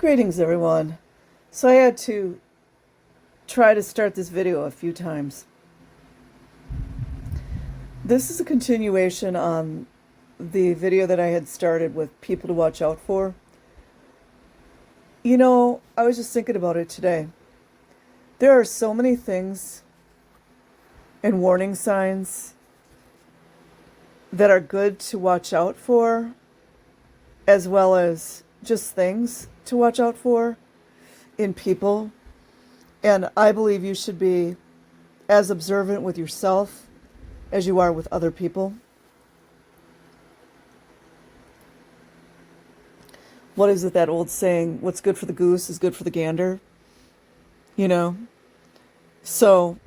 Greetings, everyone. So I had to try to start this video a few times. This is a continuation on the video that I had started with people to watch out for. You know, I was just thinking about it today. There are so many things and warning signs that are good to watch out for, as well as just things to watch out for in people. And I believe you should be as observant with yourself as you are with other people. What is it, that old saying, what's good for the goose is good for the gander? You know? So,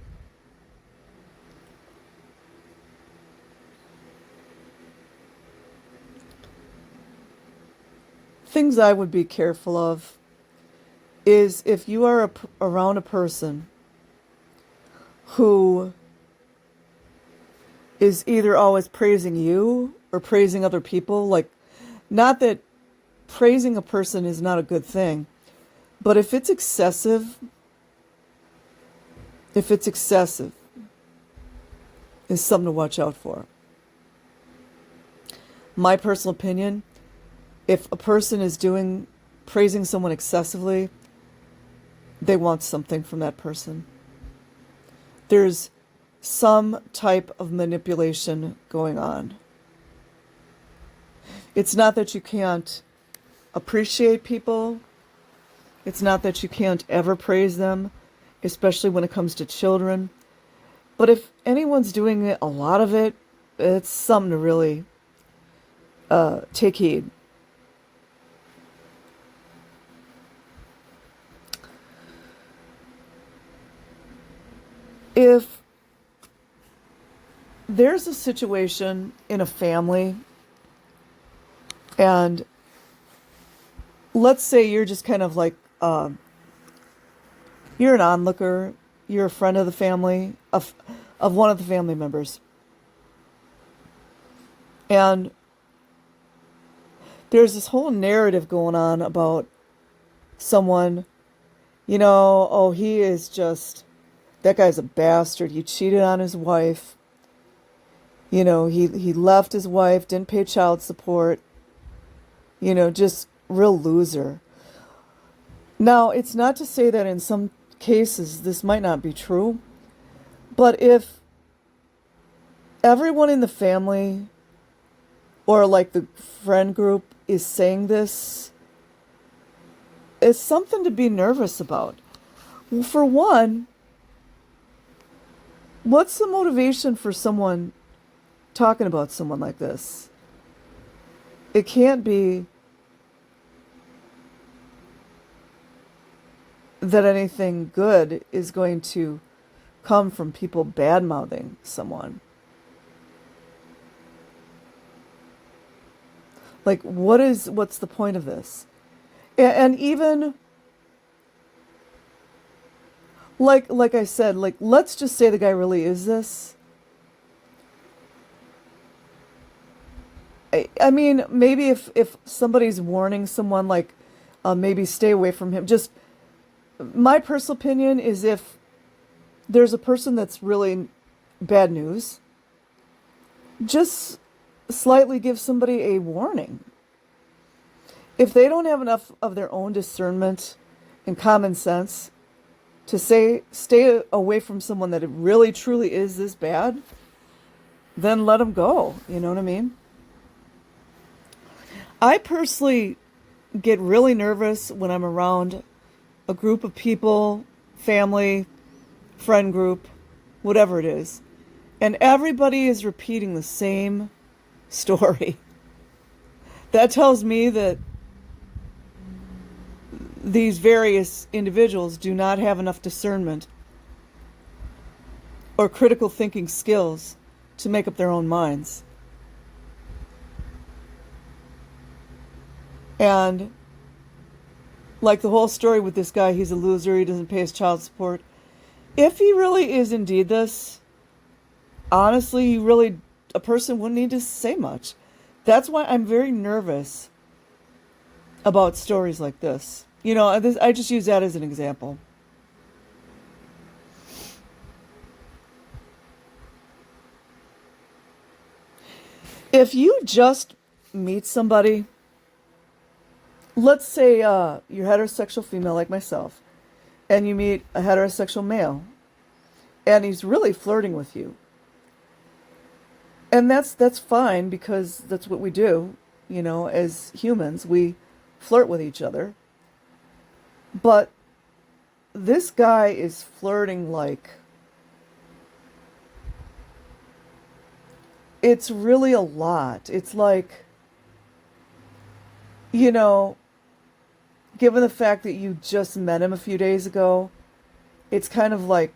things I would be careful of is if you are around a person who is either always praising you or praising other people. Like, not that praising a person is not a good thing, but if it's excessive, is something to watch out for. My personal opinion, if a person is praising someone excessively, they want something from that person. There's some type of manipulation going on. It's not that you can't appreciate people. It's not that you can't ever praise them, especially when it comes to children. But if anyone's doing a lot of it, it's something to really take heed. If there's a situation in a family, and let's say you're just kind of like, you're an onlooker, you're a friend of the family, of one of the family members, and there's this whole narrative going on about someone, oh, he is just, that guy's a bastard. He cheated on his wife. He left his wife, didn't pay child support. Just real loser. Now, it's not to say that in some cases this might not be true, but if everyone in the family or like the friend group is saying this, it's something to be nervous about. Well, for one, what's the motivation for someone talking about someone like this? It can't be that anything good is going to come from people bad-mouthing someone. Like, what's the point of this? And even, like I said, like, let's just say the guy really is this. I mean, maybe if somebody's warning someone, like, maybe stay away from him. Just, my personal opinion is, if there's a person that's really bad news, just slightly give somebody a warning. If they don't have enough of their own discernment and common sense to stay away from someone that it really truly is this bad, then let them go. You know what I mean? I personally get really nervous when I'm around a group of people, family, friend group, whatever it is, and everybody is repeating the same story. That tells me that these various individuals do not have enough discernment or critical thinking skills to make up their own minds. And like the whole story with this guy, he's a loser, he doesn't pay his child support. If he really is indeed this, honestly, a person wouldn't need to say much. That's why I'm very nervous about stories like this. I just use that as an example. If you just meet somebody, let's say you're heterosexual female like myself, and you meet a heterosexual male, and he's really flirting with you. And that's fine because that's what we do, as humans, we flirt with each other. But this guy is flirting like it's really a lot. It's like, you know, given the fact that you just met him a few days ago, it's kind of like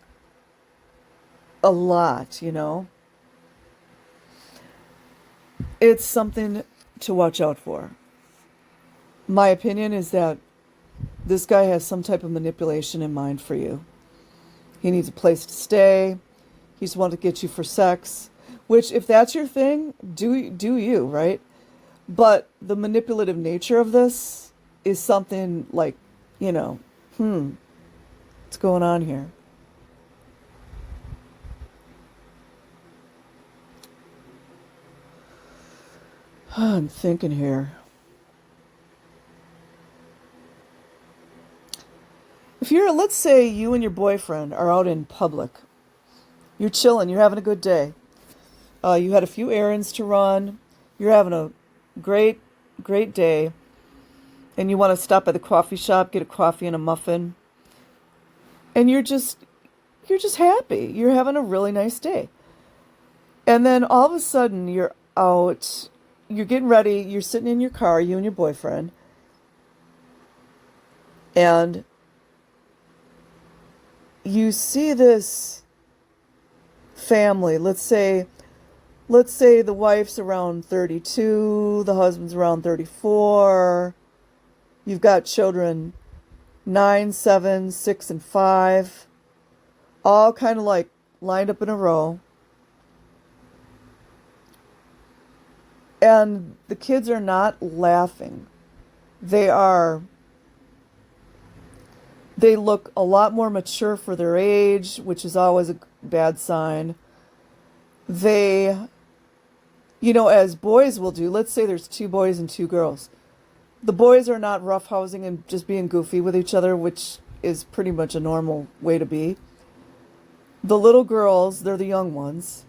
a lot. It's something to watch out for. My opinion is that this guy has some type of manipulation in mind for you. He needs a place to stay. He's wanting to get you for sex, which, if that's your thing, do you, right? But the manipulative nature of this is something like, what's going on here? I'm thinking here. Let's say you and your boyfriend are out in public. You're chilling, you're having a good day. You had a few errands to run. You're having a great, great day. And you want to stop by the coffee shop, get a coffee and a muffin. And you're just happy. You're having a really nice day. And then all of a sudden you're out, you're getting ready, you're sitting in your car, you and your boyfriend. And you see this family. Let's say the wife's around 32, the husband's around 34. You've got children 9, 7, 6, and 5, all kind of like lined up in a row. And the kids are not laughing. They look a lot more mature for their age, which is always a bad sign. They, as boys will do, let's say there's 2 boys and 2 girls. The boys are not roughhousing and just being goofy with each other, which is pretty much a normal way to be. The little girls, they're the young ones.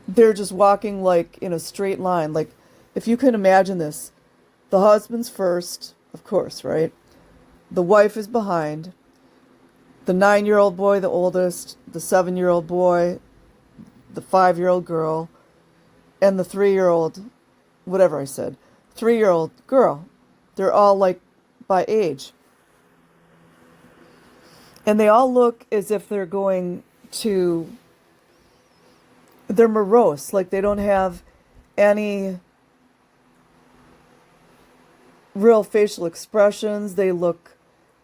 They're just walking like in a straight line. Like, if you can imagine this, the husband's first, of course, right? The wife is behind. The 9-year-old boy, the oldest, the 7-year-old boy, the 5-year-old girl, and the 3-year-old, whatever I said, 3-year-old girl. They're all like by age. And they all look as if they're morose, like they don't have any real facial expressions. They look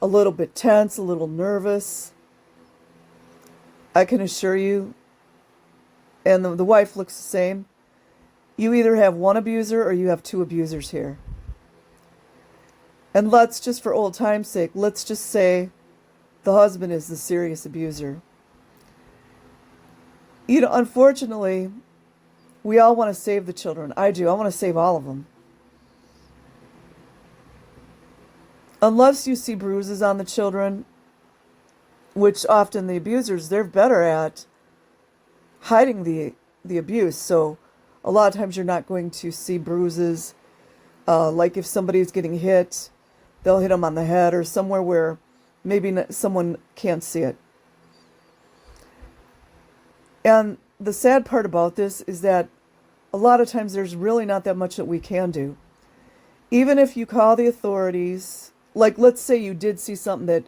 a little bit tense, a little nervous. I can assure you, and the wife looks the same, you either have one abuser or you have 2 abusers here. And let's just, for old time's sake, let's just say the husband is the serious abuser. Unfortunately, we all want to save the children. I do. I want to save all of them. Unless you see bruises on the children, which often the abusers, they're better at hiding the abuse. So a lot of times you're not going to see bruises. Like if somebody's getting hit, they'll hit them on the head or somewhere where maybe someone can't see it. And the sad part about this is that a lot of times there's really not that much that we can do. Even if you call the authorities, like let's say you did see something that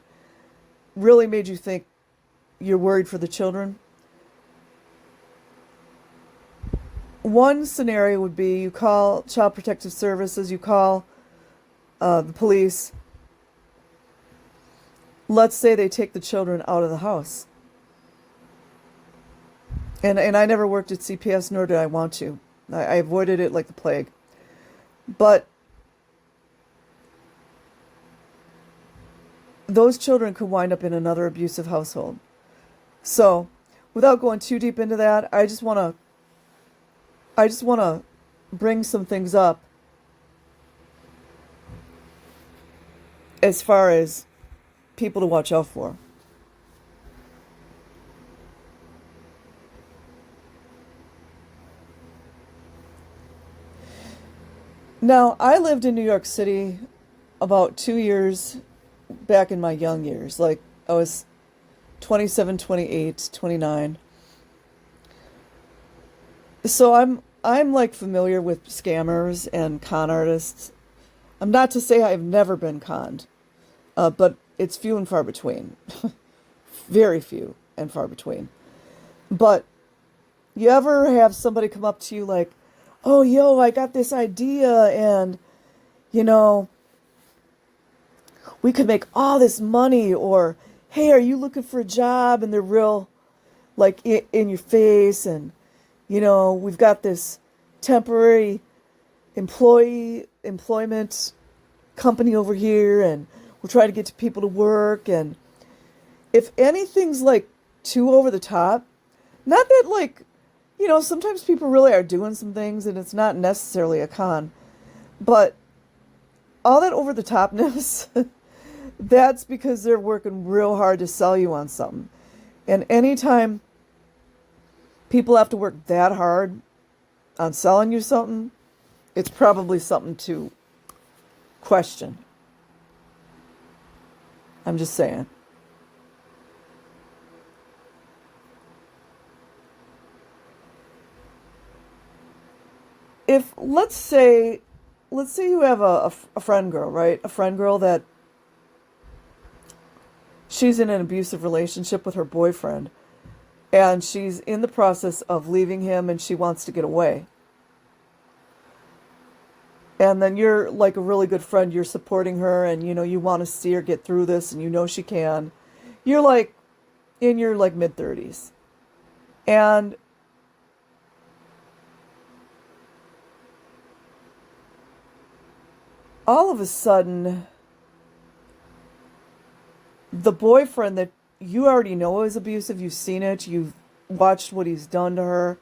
really made you think you're worried for the children. One scenario would be you call Child Protective Services, you call the police. Let's say they take the children out of the house. And I never worked at CPS, nor did I want to. I avoided it like the plague. But those children could wind up in another abusive household. So, without going too deep into that, I just want to bring some things up as far as people to watch out for. Now, I lived in New York City about 2 years back in my young years. Like, I was 27, 28, 29. So I'm like familiar with scammers and con artists. I'm not to say I've never been conned, but it's few and far between. Very few and far between. But you ever have somebody come up to you like, oh, yo, I got this idea and, you know, we could make all this money, or, hey, are you looking for a job? And they're real, like, in your face, and, you know, we've got this temporary employment company over here, and we'll try to get to people to work. And if anything's like too over the top, not that, like, you know, sometimes people really are doing some things and it's not necessarily a con, but all that over the topness, that's because they're working real hard to sell you on something. And anytime people have to work that hard on selling you something, it's probably something to question. I'm just saying. If let's say you have a friend girl, right? A friend girl that she's in an abusive relationship with her boyfriend, and she's in the process of leaving him and she wants to get away. And then you're like a really good friend, you're supporting her, and you know you want to see her get through this, and you know she can. You're like in your like mid 30s. And all of a sudden, the boyfriend that you already know is abusive, you've seen it, you've watched what he's done to her,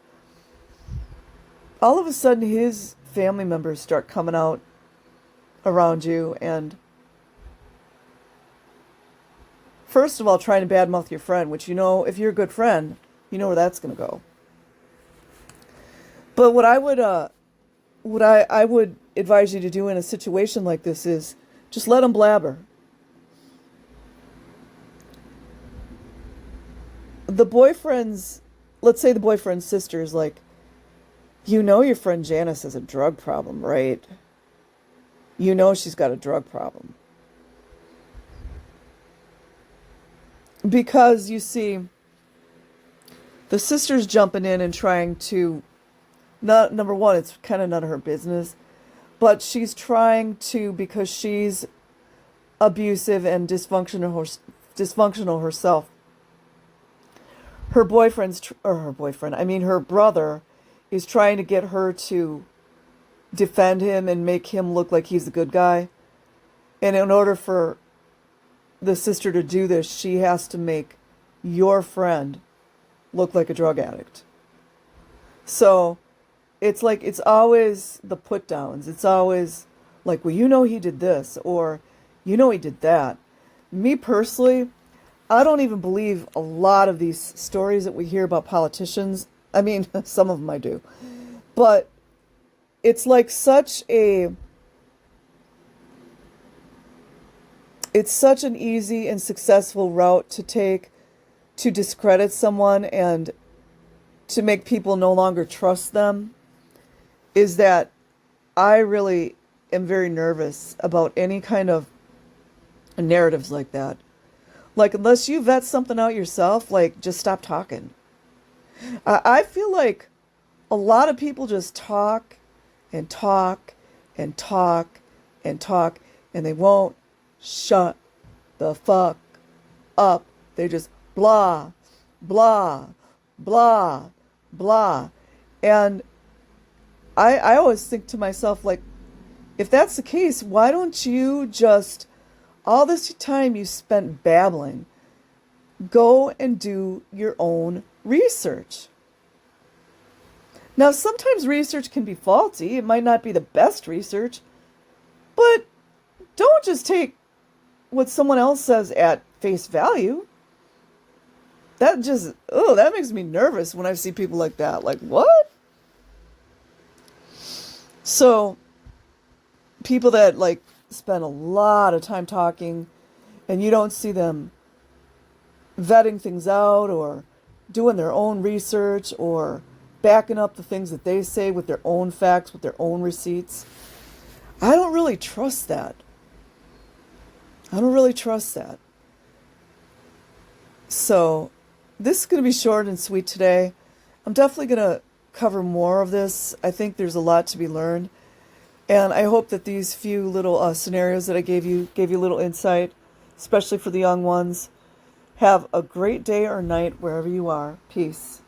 all of a sudden his family members start coming out around you and, first of all, trying to badmouth your friend, which, you know, if you're a good friend, you know where that's going to go. But what I would advise you to do in a situation like this is just let them blabber. Let's say the boyfriend's sister is like, you know your friend Janice has a drug problem, right? You know she's got a drug problem. Because, you see, the sister's jumping in and trying to, not, number one, it's kind of none of her business, but she's trying to, because she's abusive and dysfunctional herself. Her brother is trying to get her to defend him and make him look like he's a good guy. And in order for the sister to do this, she has to make your friend look like a drug addict. So it's like, it's always the put downs. It's always like, well, you know he did this, or you know he did that. Me personally, I don't even believe a lot of these stories that we hear about politicians. I mean, some of them I do. But it's like it's such an easy and successful route to take to discredit someone and to make people no longer trust them, is that I really am very nervous about any kind of narratives like that. Like, unless you vet something out yourself, like, just stop talking. I feel like a lot of people just talk and talk and talk and talk, and they won't shut the fuck up. They just blah, blah, blah, blah. And I always think to myself, like, if that's the case, why don't you just All this time you spent babbling, go and do your own research. Now, sometimes research can be faulty. It might not be the best research, but don't just take what someone else says at face value. That makes me nervous when I see people like that. Like, what? So, people that like spend a lot of time talking and you don't see them vetting things out or doing their own research or backing up the things that they say with their own facts, with their own receipts. I don't really trust that. So, this is going to be short and sweet today. I'm definitely going to cover more of this. I think there's a lot to be learned. And I hope that these few little scenarios that I gave you a little insight, especially for the young ones. Have a great day or night wherever you are. Peace.